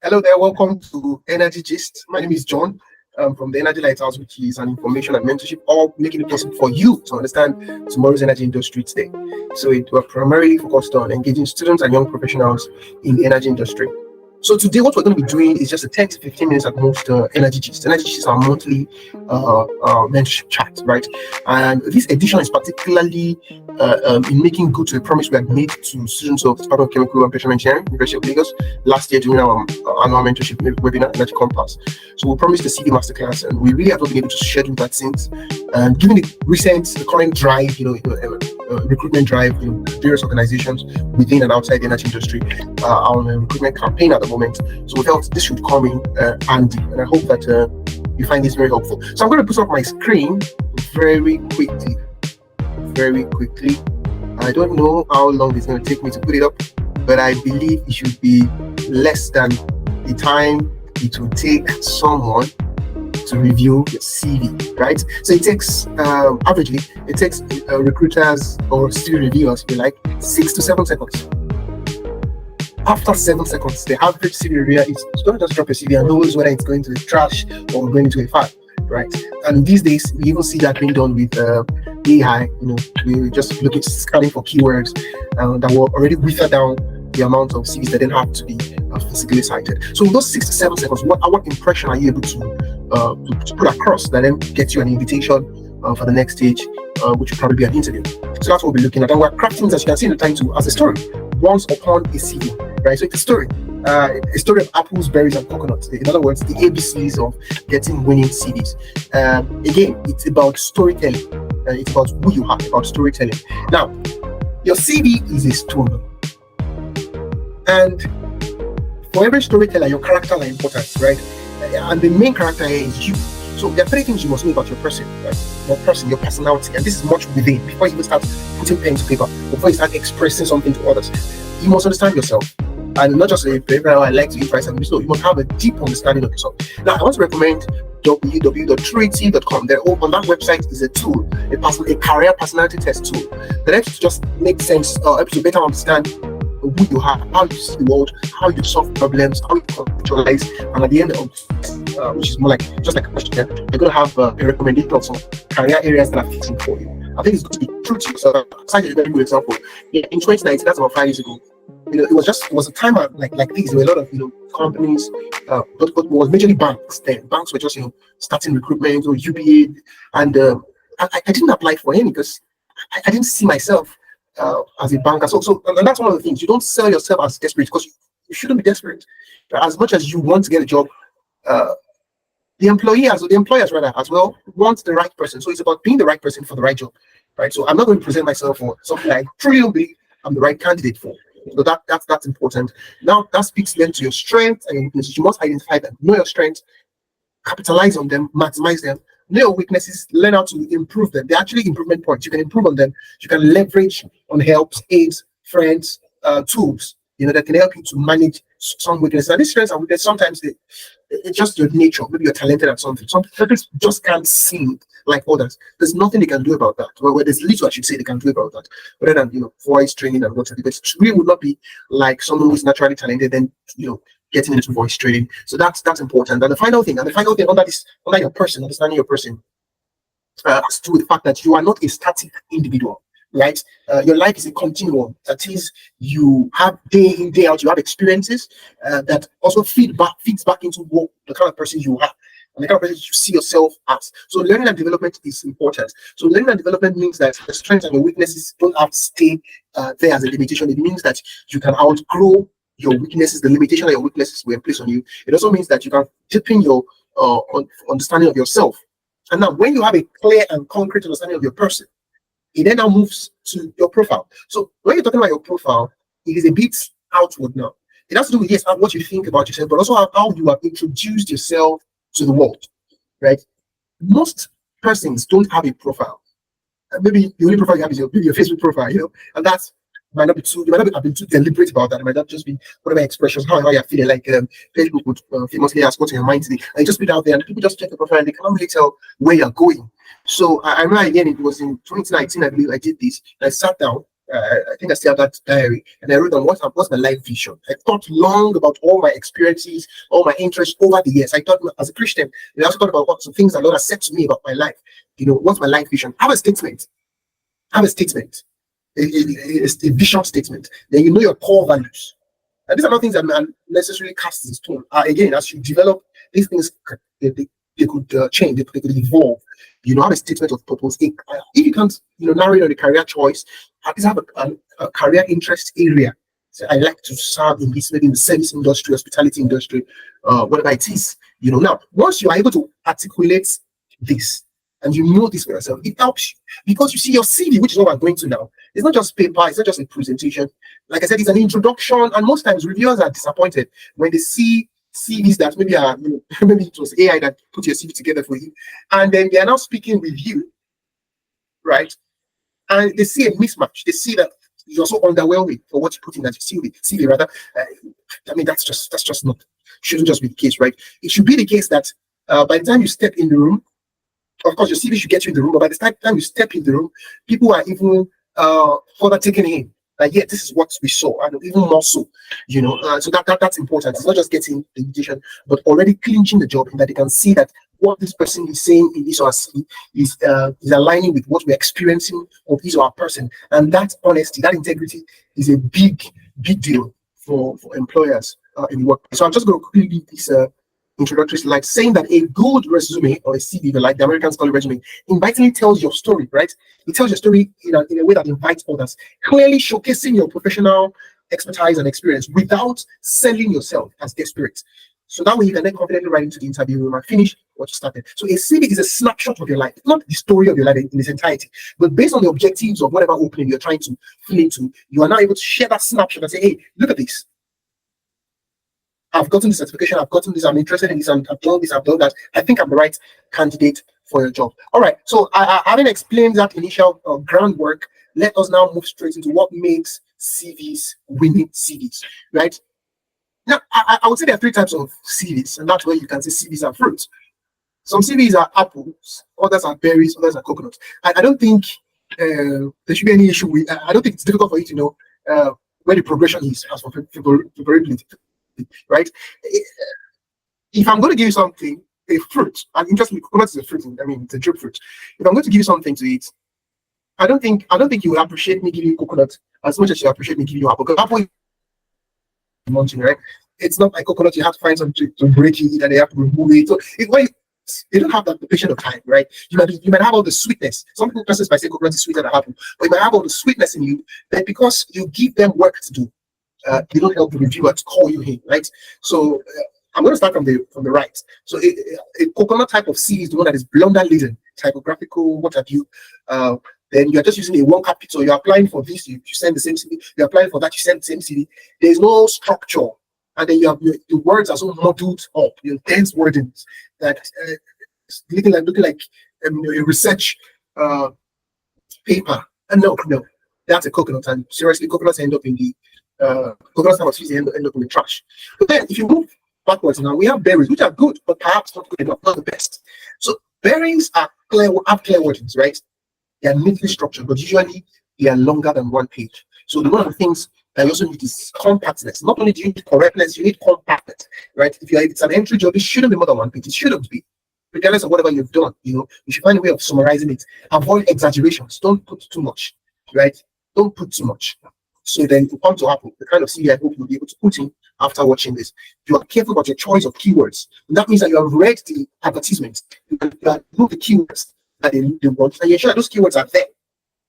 Hello there, welcome to Energy Gist. My name is John from the Energy Lighthouse, which is an information and mentorship, all making it possible for you to understand tomorrow's energy industry today. So we're primarily focused on engaging students and young professionals in the energy industry. So today, what we're going to be doing is just a 10 to 15 minutes at most Energy Gist. Energy Gist is our monthly mentorship chat, right? And this edition is particularly in making good to a promise we had made to students of the Department of Chemical and Petroleum Engineering, University of Lagos, last year during our annual mentorship webinar, Energy Compass. So we promised the CD Masterclass, and we really have not been able to schedule that since. And given the current drive, recruitment drive, various organizations within and outside the energy industry, our recruitment campaign at the moment. So we felt this should come in handy, and I hope that you find this very helpful. So I'm going to put up my screen very quickly. I don't know how long it's going to take me to put it up, but I believe it should be less than the time it will take someone to review your CV, right? So it takes, averagely, recruiters or student reviewers, if you like, 6 to 7 seconds. After 7 seconds, the average CV reviewer is going to just drop a CV and knows whether it's going to the trash or going into a file, right? And these days, we even see that being done with AI. We're just scanning for keywords that will already wither down the amount of CVs that then have to be physically cited. So in those 6 to 7 seconds, what impression are you able to put across that then gets you an invitation for the next stage, which will probably be an interview? So that's what we're looking at. And we're crafting, as you can see in the title, as a story, once upon a CV, right? So it's a story of apples, berries, and coconuts. In other words, the ABCs of getting winning CVs. Again, it's about storytelling. It's about who you are, about storytelling. Now, your CV is a story. And for every storyteller, your character are important, right? And the main character here is you. So there are 3 things you must know about your person, right? Your personality. And this is much within, before you even start putting pen to paper, before you start expressing something to others. You must understand yourself. And not just a behavioral, I like to eat rice and beans. No, you must have a deep understanding of yourself. Now, I want to recommend www.truity.com. On that website is a tool, a career personality test tool that helps to just make sense, helps to better understand who you are, how you see the world, how you solve problems, how you conceptualize, and at the end of which is more like just like a question, you're going to have a recommendation of some career areas that are fitting for you. I think it's going to be true to yourself. I'll give you a very good example. In 2019, that's about 5 years ago. It was a time like this. There were a lot of companies, but it was majorly banks. Then banks were just starting recruitment or UBA, and I didn't apply for any because I didn't see myself as a banker. So and that's one of the things. You don't sell yourself as desperate, because you shouldn't be desperate. As much as you want to get a job, the employers as well want the right person. So it's about being the right person for the right job, right? So I'm not going to present myself for something I truly don't believe I'm the right candidate for. So that's important. Now that speaks then to your strengths and your weaknesses. You must identify them. Know your strengths, capitalize on them, maximize them. Know your weaknesses, learn how to improve them. They're actually improvement points. You can improve on them. You can leverage on helps, aids, friends, tools, that can help you to manage some weaknesses. And these strengths and weaknesses, sometimes it's just your nature. Maybe you're talented at something. Some people just can't sing like others. There's nothing they can do about that. Well, there's little, I should say, they can do about that. Rather than voice training and whatever. But it really would not be like someone who's naturally talented, then getting into voice training. So that's important. And the final thing under your person, understanding your person, has to do with the fact that you are not a static individual. Right, your life is a continuum. That is, you have day in, day out, you have experiences that also feeds back into what the kind of person you are and the kind of person you see yourself as. So learning and development is important. So learning and development means that the strengths and your weaknesses don't have to stay there as a limitation. It means that you can outgrow your weaknesses, the limitation of your weaknesses were placed on you. It also means that you can deepen your understanding of yourself. And now, when you have a clear and concrete understanding of your person, it then now moves to your profile. So when you're talking about your profile, it is a bit outward now. It has to do with, yes, what you think about yourself, but also how you have introduced yourself to the world, right? Most persons don't have a profile. Maybe the only profile you have is your Facebook profile, and that's you might not have been too deliberate about that. It might not just be whatever expressions, how you're feeling. Like Facebook would famously ask, what's in your mind today? And you just put it out there, and people just check the profile, and they can't really tell where you're going. So I remember again, it was in 2019, I believe I did this. I sat down I think I still have that diary, and I wrote down what's my life vision. I thought long about all my experiences, all my interests over the years. I thought as a Christian, I also thought about what some things the Lord has said to me about my life. What's my life vision? Have a statement. Have a statement. A vision statement. Then you know your core values. And these are not things that man necessarily cast in stone. Again, as you develop these things, they could change, they could evolve. Have a statement of purpose. If you can't, narrow it on a career choice, at least have a career interest area. So I like to serve in this, maybe in the service industry, hospitality industry, whatever it is. Now, once you are able to articulate this, and you know this for yourself, it helps you because you see your CV, which is what we're going to now. It's not just paper, it's not just a presentation. Like I said, it's an introduction, and most times reviewers are disappointed when they see CVs that maybe are, maybe it was AI that put your CV together for you, and then they are now speaking with you, right? And they see a mismatch. They see that you're so underwhelming for what you put in that CV rather. I mean, that's just not, shouldn't just be the case, right? It should be the case that by the time you step in the room, of course, your CV should get you in the room, but by the time you step in the room, people are even further taken in. Like, yeah, this is what we saw, and even more so, so that's important. It's not just getting the invitation, but already clinching the job, in that they can see that what this person is saying in this or CV is aligning with what we're experiencing of this or our person. And that honesty, that integrity is a big deal for employers in work. So I'm just going to quickly leave this introductory slide saying that a good resume, or a CV, like the Americans call it resume, invitingly tells your story, right? It tells your story in a way that invites others, clearly showcasing your professional expertise and experience without selling yourself as desperate. So that way you can then confidently write into the interview room and finish what you started. So a CV is a snapshot of your life, not the story of your life in its entirety, but based on the objectives of whatever opening you're trying to fill into, you are now able to share that snapshot and say, hey, look at this. I've gotten the certification, I've gotten this, I'm interested in this, I've done this, I've done that. I think I'm the right candidate for your job. All right, so having explained that initial groundwork, let us now move straight into what makes CVs winning CVs, right? Now, I would say there are three types of CVs, and that's where you can say CVs are fruits. Some CVs are apples, others are berries, others are coconuts. I don't think there should be any issue with, I don't think it's difficult for you to know where the progression is as for favorability. Right? If I'm going to give you something, a fruit, and interestingly, coconut is a fruit. I mean, it's a drip fruit. If I'm going to give you something to eat, I don't think you will appreciate me giving you coconut as much as you appreciate me giving you apple. Because apple is munching, right? It's not like coconut. You have to find something to break it, and they have to remove it. So you don't have that patient of time, right? You might have all the sweetness. Some persons might say coconut is sweeter than apple, but you might have all the sweetness in you. But because you give them work to do, they don't help the reviewer to call you in, right? So I'm going to start from the right. So a coconut type of CV is the one that is blunder laden, typographical, what have you. Then you're just using a one cap. So you're applying for this, you send the same CV. You're applying for that, you send the same CV. There's no structure, and then you have the words are so muddled up, your dense wordings that looking like a research paper. And no, that's a coconut, and seriously, coconuts end up in the coconut type of seeds end up in the trash. But then if you move backwards now, we have berries, which are good, but perhaps not good enough, not the best. So berries have clear wordings, right? They are neatly structured, but usually they are longer than one page. So one of the things that you also need is compactness. Not only do you need correctness, you need compactness, right? If it's an entry job, it shouldn't be more than one page. It shouldn't be. Regardless of whatever you've done, you should find a way of summarizing it. Avoid exaggerations. Don't put too much, right? Don't put too much. So then it will come to happen. The kind of CV I hope you'll be able to put in after watching this. You are careful about your choice of keywords. And that means that you have read the advertisement. You have know the keywords that they want, and you're sure that those keywords are there.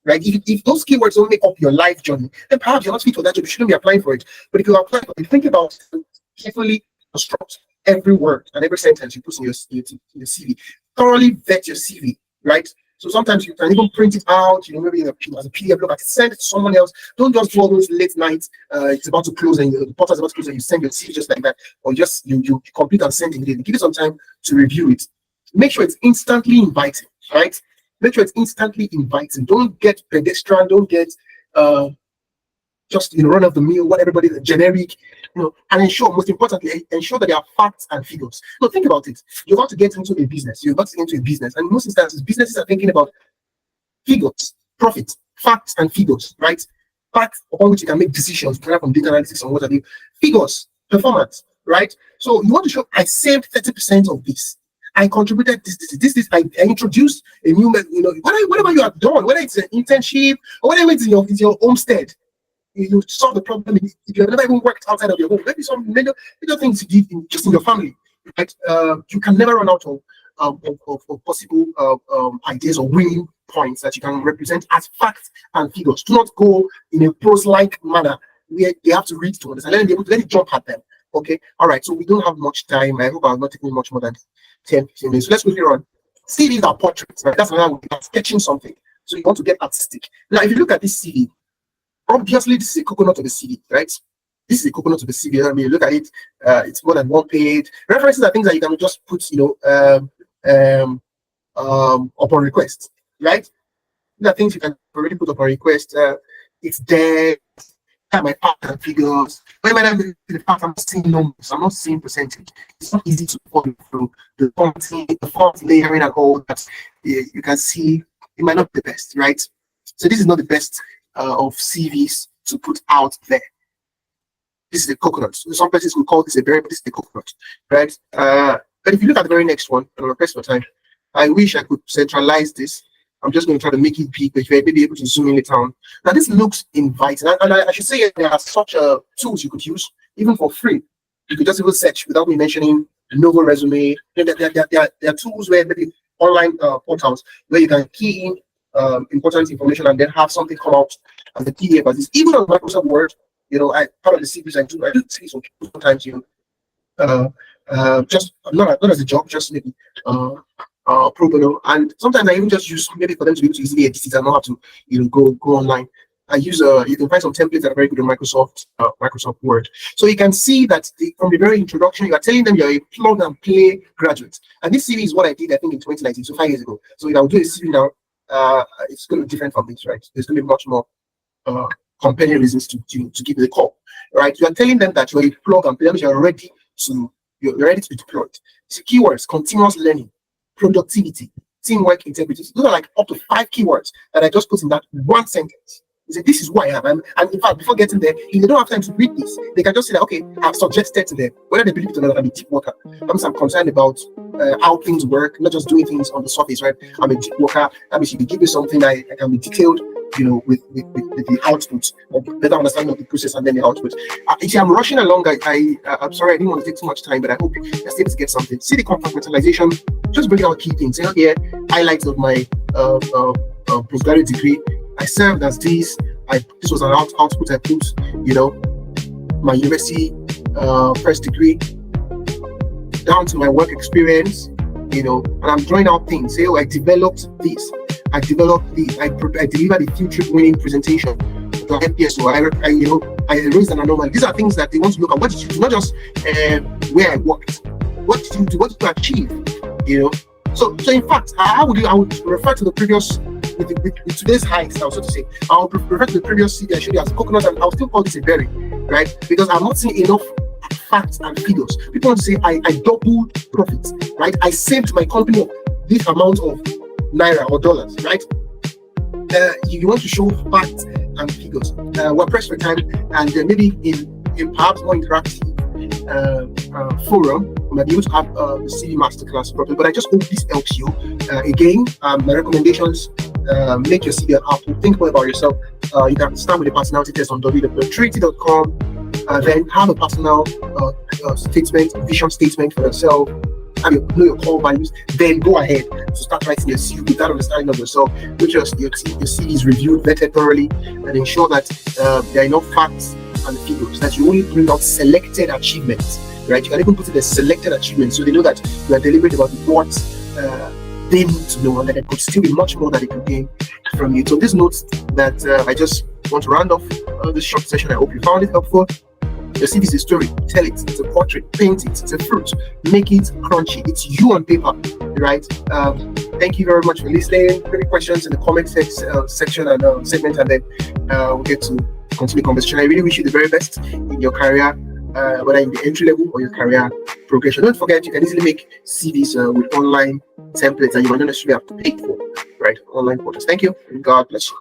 Right? If those keywords don't make up your life journey, then perhaps you're not fit for that job. You shouldn't be applying for it. But if you apply for it, think about it, carefully construct every word and every sentence you put in your CV. Thoroughly vet your CV, right? So sometimes you can even print it out, maybe as a PDF, look at it, send it to someone else. Don't just do all those late nights. It's about to close and the portal is about to close and you send your CV just like that, or just you complete and send it. Give it some time to review it. Make sure it's instantly inviting, right? Make sure it's instantly inviting. Don't get pedestrian. Don't get just run of the mill, what everybody generic, and most importantly, ensure that there are facts and figures. Think about it. You're about to get into a business. And in most instances, businesses are thinking about figures, profit, facts, and figures, right? facts upon which you can make decisions, derived from data analytics and what have you. Figures, performance, right? So you want to show I saved 30% of this. I contributed this. I introduced a new, whatever you have done, whether it's an internship or whatever it's in your homestead, you solve the problem. If you have never even worked outside of your home, maybe some major things you did just in your family, right? You can never run out of possible ideas or winning points that you can represent as facts and figures. Do not go in a prose-like manner where they have to read to understand. Let them be able to let it jump at them. Okay, all right. So we don't have much time. I hope I'm not taking much more than 10-15 minutes. So let's quickly run. CVs are portraits, right? That's another way of sketching something. So you want to get artistic. Now, if you look at this CV, obviously this is a coconut of a CV, right? This is a coconut of a CV. I mean, you look at it, it's more than one page. References are things that you can just put, upon request, right? These are things you can already put upon request. It's there. My facts and figures. But when I'm the fact I'm seeing numbers, I'm not seeing percentage. It's not easy to follow through the font layering and all that. You can see it might not be the best, right? So this is not the best of CVs to put out there. This is a coconut. Some persons will call this a berry, but this is a coconut, right? But if you look at the very next one, and request for time, I wish I could centralize this. I'm just going to try to make it big, but you may be able to zoom in it down. Now, this looks inviting. And I should say there are such tools you could use, even for free. You could just even search without me mentioning the Novo resume. There are tools where maybe online portals where you can key in important information and then have something come out as a PDF. As this. Even on Microsoft Word, I part of the CVs I do see sometimes, just not as a job, just maybe pro bono, and sometimes I even just use maybe for them to be able to easily edit it and not have to go online. I use you can find some templates that are very good on Microsoft Word. So you can see that from the very introduction, you are telling them you're a plug and play graduate. And this CV is what I did, I think, in 2019, so 5 years ago. So if I will do a CV now, it's going to be different from this, right? There's going to be much more compelling reasons to give you the call, right? You are telling them that you're a plug and play, you're ready to be deployed. So keywords: continuous learning, productivity, teamwork, integrity. Those are like up to 5 keywords that I just put in that one sentence. You say, this is who I am. And in fact, before getting there, if they don't have time to read this, they can just say that, okay, I've suggested to them, whether they believe it or not, I'm a deep worker. I'm concerned about how things work, not just doing things on the surface, right? I'm a deep worker. That means if you give me something, I can be detailed, with the output, or better understanding of the process and then the output. If I'm rushing along, I'm sorry, I didn't want to take too much time, but I hope you're able to get something. See the compartmentalization, just bring out key things. Say, here, highlights of my postgraduate degree. I served as this. This was an output I put, my university first degree, down to my work experience, and I'm drawing out things. Say, I developed this. I delivered a field trip winning presentation to FPSO. I raised an anomaly. These are things that they want to look at. What did you do? Not just where I worked. What did you do? What did you achieve? So in fact, I would refer to the previous with today's heights, so to say. I would refer to the previous CV I showed you as coconut, and I'll still call this a berry, right? Because I'm not seeing enough facts and figures. People want to say I doubled profits, right? I saved my company this amount of naira or dollars, right? You want to show facts and figures. We're pressed for time, and maybe in perhaps more interactive forum, we might be able to have the CV masterclass properly. But I just hope this helps you. Again, my recommendations: make your CV an apple. Think more about yourself. You can start with a personality test on www.trinity.com. Then have a personal statement, vision statement for yourself. Know your core values, then go ahead to start writing your CV with that understanding of yourself, which your CV is reviewed, vetted thoroughly, and ensure that there are enough facts and figures, that you only bring out selected achievements, right? You can even put in the selected achievements so they know that you are deliberate about what they need to know, and that there could still be much more that they could gain from you. So this notes that I just want to round off this short session. I hope you found it helpful. Your CV is a story. Tell it. It's a portrait. Paint it. It's a fruit. Make it crunchy. It's you on paper, right? Thank you very much for listening. Any questions in the comment section and segment, and then we'll get to continue conversation. I really wish you the very best in your career, whether in the entry level or your career progression. Don't forget, you can easily make CVs with online templates that you might not necessarily have to pay for, right? Online portals. Thank you, and God bless you.